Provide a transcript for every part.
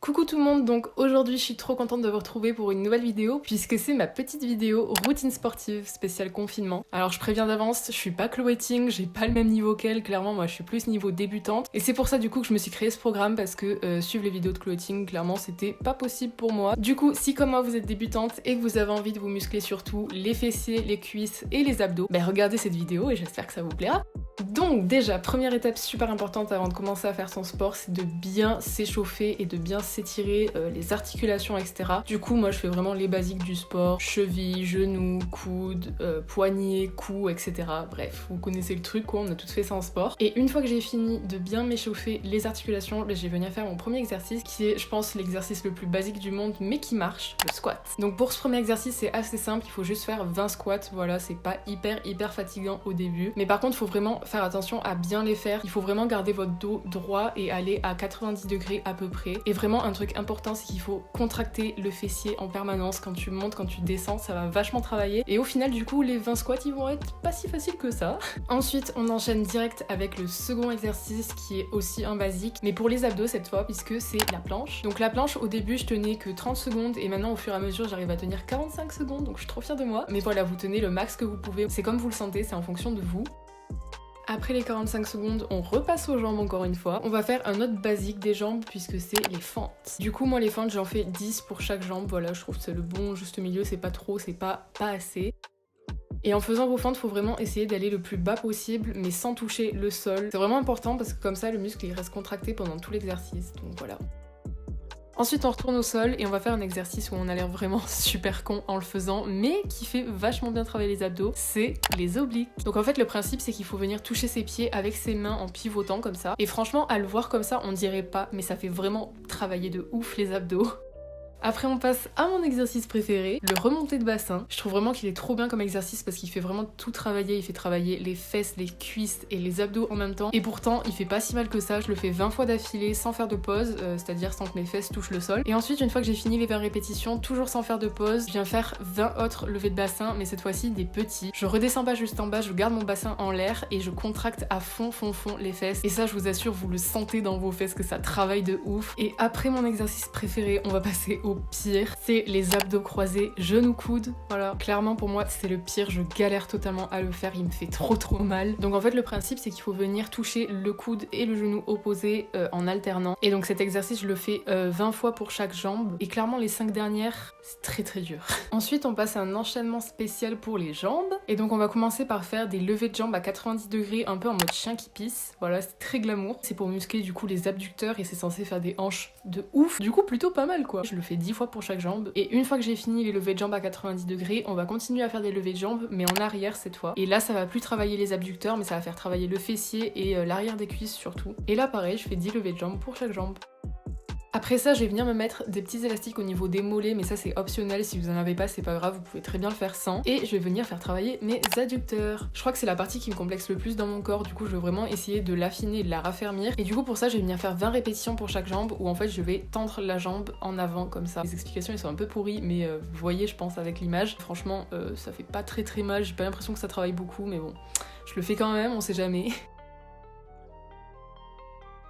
Coucou tout le monde, donc aujourd'hui je suis trop contente de vous retrouver pour une nouvelle vidéo puisque c'est ma petite vidéo routine sportive spéciale confinement. Alors je préviens d'avance, je suis pas Chloé Ting, j'ai pas le même niveau qu'elle, clairement moi je suis plus niveau débutante et c'est pour ça du coup que je me suis créé ce programme parce que suivre les vidéos de Chloé Ting, clairement c'était pas possible pour moi. Du coup si comme moi vous êtes débutante et que vous avez envie de vous muscler surtout les fessiers, les cuisses et les abdos, regardez cette vidéo et j'espère que ça vous plaira. Donc déjà, première étape super importante avant de commencer à faire son sport, c'est de bien s'échauffer et de bien s'étirer les articulations, etc. Du coup, moi je fais vraiment les basiques du sport, cheville, genoux, coudes, poignets, cou, etc. Bref, vous connaissez le truc quoi, on a tous fait ça en sport. Et une fois que j'ai fini de bien m'échauffer les articulations, je vais venir faire mon premier exercice qui est, je pense, l'exercice le plus basique du monde mais qui marche, le squat. Donc pour ce premier exercice, c'est assez simple, il faut juste faire 20 squats, voilà, c'est pas hyper fatigant au début. Mais par contre, il faut vraiment faire attention à bien les faire. Il faut vraiment garder votre dos droit et aller à 90 degrés à peu près. Et vraiment un truc important, c'est qu'il faut contracter le fessier en permanence. Quand tu montes, quand tu descends, ça va vachement travailler. Et au final, du coup, les 20 squats, ils vont être pas si faciles que ça. Ensuite, on enchaîne direct avec le second exercice qui est aussi un basique, mais pour les abdos cette fois, puisque c'est la planche. Donc la planche, au début, je tenais que 30 secondes et maintenant, au fur et à mesure, j'arrive à tenir 45 secondes, donc je suis trop fière de moi. Mais voilà, vous tenez le max que vous pouvez. C'est comme vous le sentez, c'est en fonction de vous. Après les 45 secondes, on repasse aux jambes encore une fois. On va faire un autre basique des jambes puisque c'est les fentes. Du coup, moi les fentes, j'en fais 10 pour chaque jambe. Voilà, je trouve que c'est le bon juste milieu, c'est pas trop, c'est pas assez. Et en faisant vos fentes, faut vraiment essayer d'aller le plus bas possible, mais sans toucher le sol. C'est vraiment important parce que comme ça, le muscle il reste contracté pendant tout l'exercice. Donc voilà. Ensuite on retourne au sol et on va faire un exercice où on a l'air vraiment super con en le faisant, mais qui fait vachement bien travailler les abdos, c'est les obliques. Donc en fait le principe c'est qu'il faut venir toucher ses pieds avec ses mains en pivotant comme ça. Et franchement à le voir comme ça on dirait pas, mais ça fait vraiment travailler de ouf les abdos. Après on passe à mon exercice préféré, le remonté de bassin. Je trouve vraiment qu'il est trop bien comme exercice parce qu'il fait vraiment tout travailler, il fait travailler les fesses, les cuisses et les abdos en même temps. Et pourtant il fait pas si mal que ça, je le fais 20 fois d'affilée sans faire de pause, c'est-à-dire sans que mes fesses touchent le sol. Et ensuite une fois que j'ai fini les 20 répétitions, toujours sans faire de pause, je viens faire 20 autres levées de bassin, mais cette fois-ci des petits. Je redescends pas juste en bas, je garde mon bassin en l'air et je contracte à fond les fesses. Et ça je vous assure, vous le sentez dans vos fesses que ça travaille de ouf. Et après mon exercice préféré, on va passer au pire, c'est les abdos croisés, genoux coudes. Voilà, clairement pour moi c'est le pire, je galère totalement à le faire, il me fait trop mal. Donc en fait le principe c'est qu'il faut venir toucher le coude et le genou opposé en alternant. Et donc cet exercice je le fais 20 fois pour chaque jambe. Et clairement les 5 dernières, c'est très dur. Ensuite on passe à un enchaînement spécial pour les jambes. Et donc on va commencer par faire des levées de jambes à 90 degrés, un peu en mode chien qui pisse. Voilà, c'est très glamour. C'est pour muscler du coup les abducteurs et c'est censé faire des hanches de ouf. Du coup plutôt pas mal quoi. Je le fais 10 fois pour chaque jambe. Et une fois que j'ai fini les levées de jambes à 90 degrés, on va continuer à faire des levées de jambes mais en arrière cette fois. Et là ça va plus travailler les abducteurs mais ça va faire travailler le fessier et l'arrière des cuisses surtout. Et là pareil, je fais 10 levées de jambes pour chaque jambe. Après ça, je vais venir me mettre des petits élastiques au niveau des mollets, mais ça c'est optionnel, si vous en avez pas c'est pas grave, vous pouvez très bien le faire sans. Et je vais venir faire travailler mes adducteurs. Je crois que c'est la partie qui me complexe le plus dans mon corps, du coup je veux vraiment essayer de l'affiner et de la raffermir. Et du coup pour ça je vais venir faire 20 répétitions pour chaque jambe, où en fait je vais tendre la jambe en avant comme ça. Les explications elles sont un peu pourries, mais vous voyez je pense avec l'image. Franchement ça fait pas très mal, j'ai pas l'impression que ça travaille beaucoup, mais bon, je le fais quand même, on sait jamais.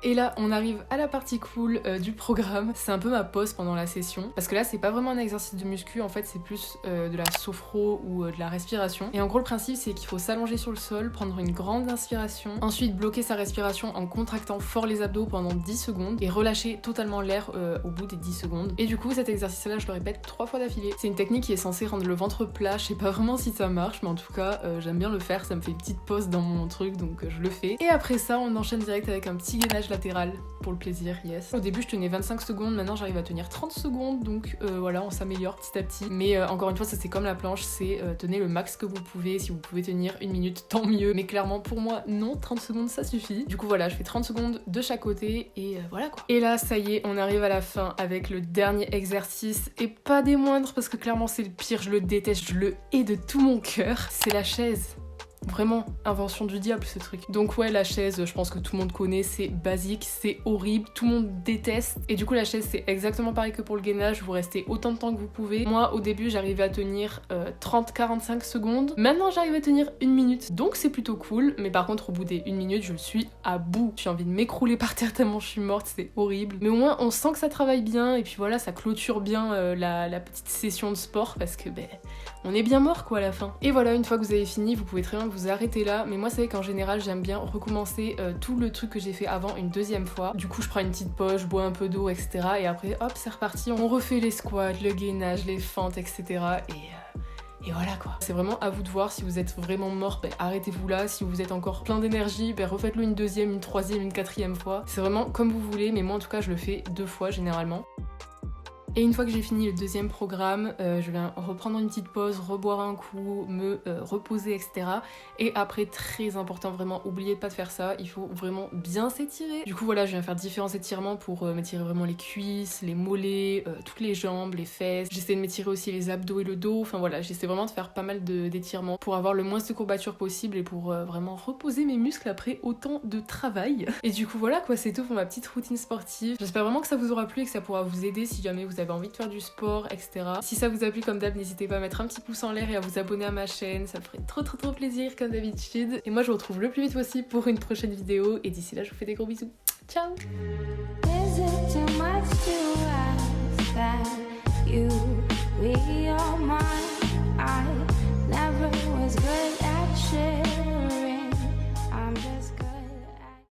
Et là on arrive à la partie cool du programme, c'est un peu ma pause pendant la session, parce que là c'est pas vraiment un exercice de muscu, en fait c'est plus de la sophro ou de la respiration. Et en gros le principe c'est qu'il faut s'allonger sur le sol, prendre une grande inspiration, ensuite bloquer sa respiration en contractant fort les abdos pendant 10 secondes et relâcher totalement l'air au bout des 10 secondes. Et du coup cet exercice là je le répète 3 fois d'affilée. C'est une technique qui est censée rendre le ventre plat, je sais pas vraiment si ça marche mais en tout cas j'aime bien le faire, ça me fait une petite pause dans mon truc donc je le fais. Et après ça on enchaîne direct avec un petit gainage latéral pour le plaisir, yes. Au début je tenais 25 secondes, maintenant j'arrive à tenir 30 secondes, donc voilà, on s'améliore petit à petit. Mais encore une fois, ça c'est comme la planche, c'est tenez le max que vous pouvez, si vous pouvez tenir 1 minute, tant mieux. Mais clairement pour moi, non, 30 secondes ça suffit. Du coup voilà, je fais 30 secondes de chaque côté et voilà quoi. Et là, ça y est, on arrive à la fin avec le dernier exercice, et pas des moindres parce que clairement c'est le pire, je le déteste, je le hais de tout mon cœur, c'est la chaise. Vraiment, invention du diable ce truc. Donc ouais, la chaise, je pense que tout le monde connaît, c'est basique, c'est horrible, tout le monde déteste. Et du coup la chaise c'est exactement pareil que pour le gainage, vous restez autant de temps que vous pouvez. Moi au début j'arrivais à tenir 30-45 secondes, maintenant j'arrive à tenir 1 minute, donc c'est plutôt cool. Mais par contre au bout des 1 minute je suis à bout, j'ai envie de m'écrouler par terre tellement je suis morte, c'est horrible. Mais au moins on sent que ça travaille bien et puis voilà, ça clôture bien la petite session de sport parce que on est bien mort quoi à la fin. Et voilà, une fois que vous avez fini, vous pouvez très bien vous arrêter là, mais moi c'est vrai qu'en général j'aime bien recommencer tout le truc que j'ai fait avant une deuxième fois. Du coup je prends une petite pause, je bois un peu d'eau, etc. Et après hop c'est reparti, on refait les squats, le gainage, les fentes, etc. Et voilà quoi. C'est vraiment à vous de voir. Si vous êtes vraiment mort, arrêtez-vous là. Si vous êtes encore plein d'énergie, refaites-le une deuxième, une troisième, une quatrième fois. C'est vraiment comme vous voulez, mais moi en tout cas je le fais 2 fois généralement. Et une fois que j'ai fini le deuxième programme, je viens reprendre une petite pause, reboire un coup, me reposer, etc. Et après, très important, vraiment, oubliez de pas de faire ça, il faut vraiment bien s'étirer. Du coup voilà, je viens faire différents étirements pour m'étirer vraiment les cuisses, les mollets, toutes les jambes, les fesses. J'essaie de m'étirer aussi les abdos et le dos, enfin voilà, j'essaie vraiment de faire pas mal d'étirements pour avoir le moins de courbatures possible et pour vraiment reposer mes muscles après autant de travail. Et du coup voilà quoi, c'est tout pour ma petite routine sportive. J'espère vraiment que ça vous aura plu et que ça pourra vous aider si jamais vous avez envie de faire du sport, etc. Si ça vous a plu comme d'hab, n'hésitez pas à mettre un petit pouce en l'air et à vous abonner à ma chaîne, ça me ferait trop plaisir comme d'habitude. Et moi je vous retrouve le plus vite possible pour une prochaine vidéo et d'ici là je vous fais des gros bisous. Ciao. Is it too much to ask that you be all mine?